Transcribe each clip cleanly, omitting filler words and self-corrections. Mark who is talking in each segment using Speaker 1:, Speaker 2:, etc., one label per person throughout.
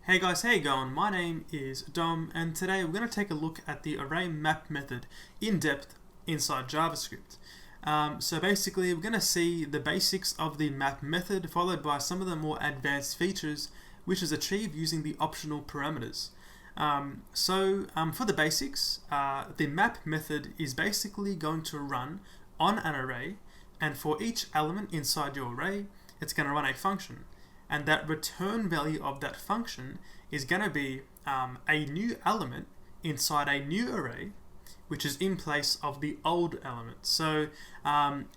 Speaker 1: Hey guys, how you going? My name is Dom, and today we're going to take a look at the array map method in depth inside JavaScript. So basically, we're going to see the basics of the map method, followed by some of the more advanced features, which is achieved using the optional parameters. For the basics, the map method is basically going to run on an array, and for each element inside your array, it's going to run a function. And that return value of that function is going to be a new element inside a new array, which is in place of the old element. So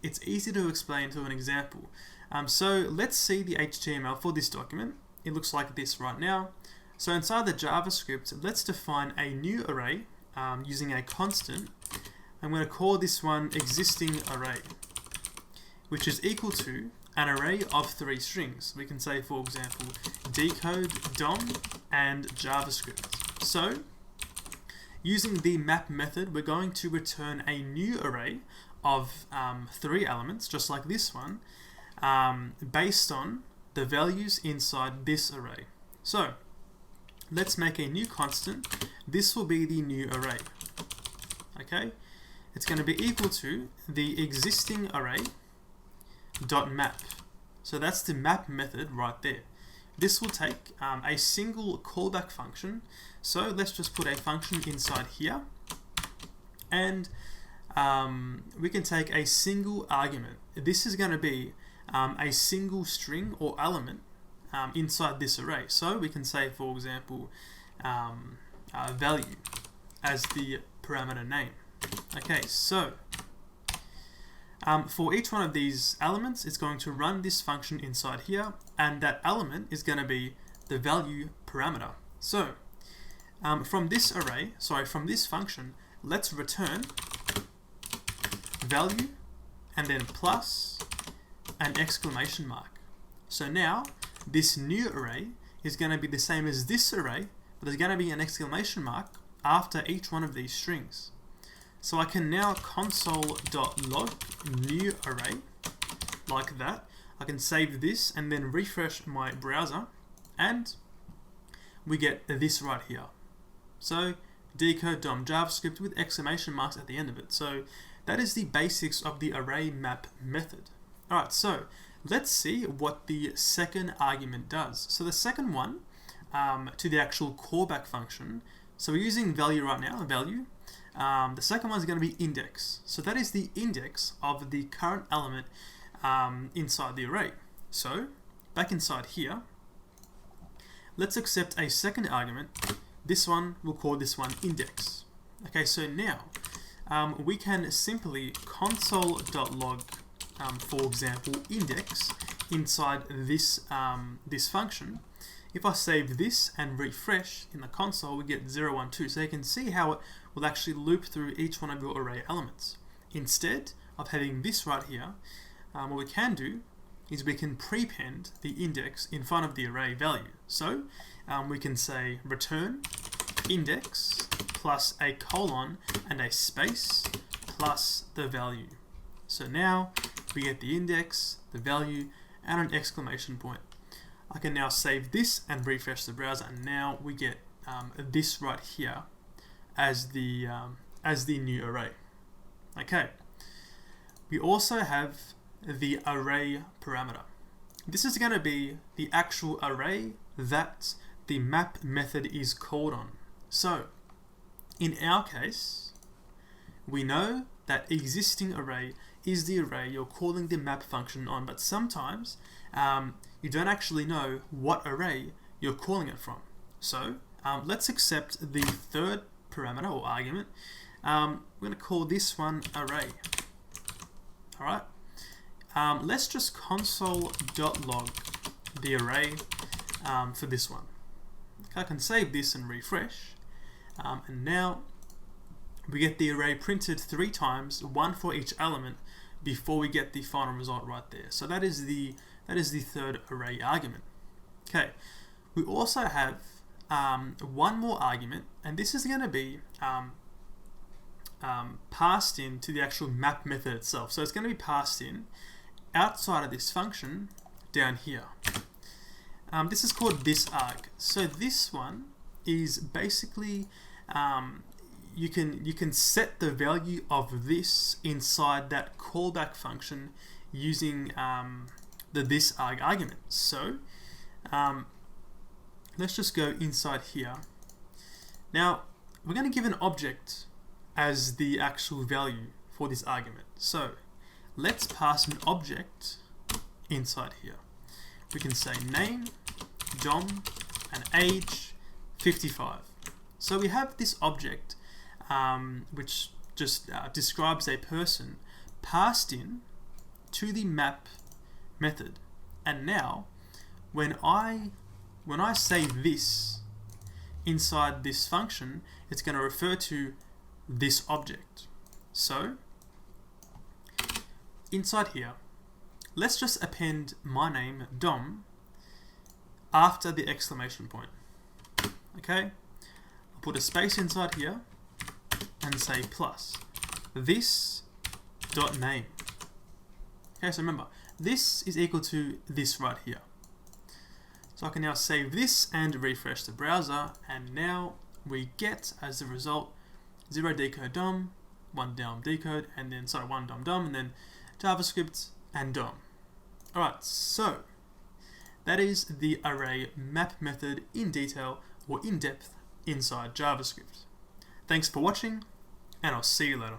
Speaker 1: it's easy to explain through an example. So let's see the HTML for this document. It looks like this right now. So inside the JavaScript, let's define a new array using a constant. I'm going to call this one existing array, which is equal to an array of 3 strings. We can say, for example, decode, DOM, and JavaScript. So, using the map method, we're going to return a new array of 3 elements, just like this one, based on the values inside this array. So, let's make a new constant. This will be the new array. Okay? It's going to be equal to the existing array .map. So that's the map method right there. This will take a single callback function. So let's just put a function inside here, and we can take a single argument. This is going to be a single string or element inside this array. So we can say, for example, value as the parameter name. Okay, so for each one of these elements, it's going to run this function inside here, and that element is going to be the value parameter. So from this function, let's return value and then plus an exclamation mark. So now this new array is going to be the same as this array, but there's going to be an exclamation mark after each one of these strings. So I can now console.log new array, like that. I can save this and then refresh my browser, and we get this right here. So decode DOM JavaScript with exclamation marks at the end of it. So that is the basics of the array map method. Alright, so let's see what the second argument does. So the second one, to the actual callback function, so we're using value right now, value. The second one is going to be index. So that is the index of the current element inside the array. So back inside here, let's accept a second argument. This one, we'll call this one index. Okay, so now we can simply console.log, for example, index inside this, this function. If I save this and refresh in the console, we get 0, 1, 2. So you can see how it will actually loop through each one of your array elements. Instead of having this right here, what we can do is we can prepend the index in front of the array value. So we can say return index plus a colon and a space plus the value. So now we get the index, the value, and an exclamation point. I can now save this and refresh the browser, and now we get this right here as the new array. Okay. We also have the array parameter. This is going to be the actual array that the map method is called on. So, in our case, we know that existing array is the array you're calling the map function on, but sometimes you don't actually know what array you're calling it from. So let's accept the third parameter or argument. We're going to call this one array. Alright. Let's just console.log the array for this one. Okay, I can save this and refresh. And now we get the array printed 3 times, 1 for each element, before we get the final result right there. So that is the third array argument. Okay, we also have one more argument, and this is going to be passed into the actual map method itself. So it's going to be passed in outside of this function down here. this is called this arg. So this one is basically you can set the value of this inside that callback function using the this arg argument. So let's just go inside here. Now we're going to give an object as the actual value for this argument. So let's pass an object inside here. We can say name, DOM, and age 55. So we have this object which just describes a person passed in to the map method. And now when I say this inside this function, it's going to refer to this object. So inside here, let's just append my name, Dom, after the exclamation point. Okay, I'll put a space inside here and say plus this dot name. Okay, so remember, this is equal to this right here. So I can now save this and refresh the browser, and now we get as a result 0 decode DOM, 1 DOM decode, and then 1 DOM DOM, and then JavaScript and DOM. Alright, so that is the array map method in detail or in depth inside JavaScript. Thanks for watching, and I'll see you later.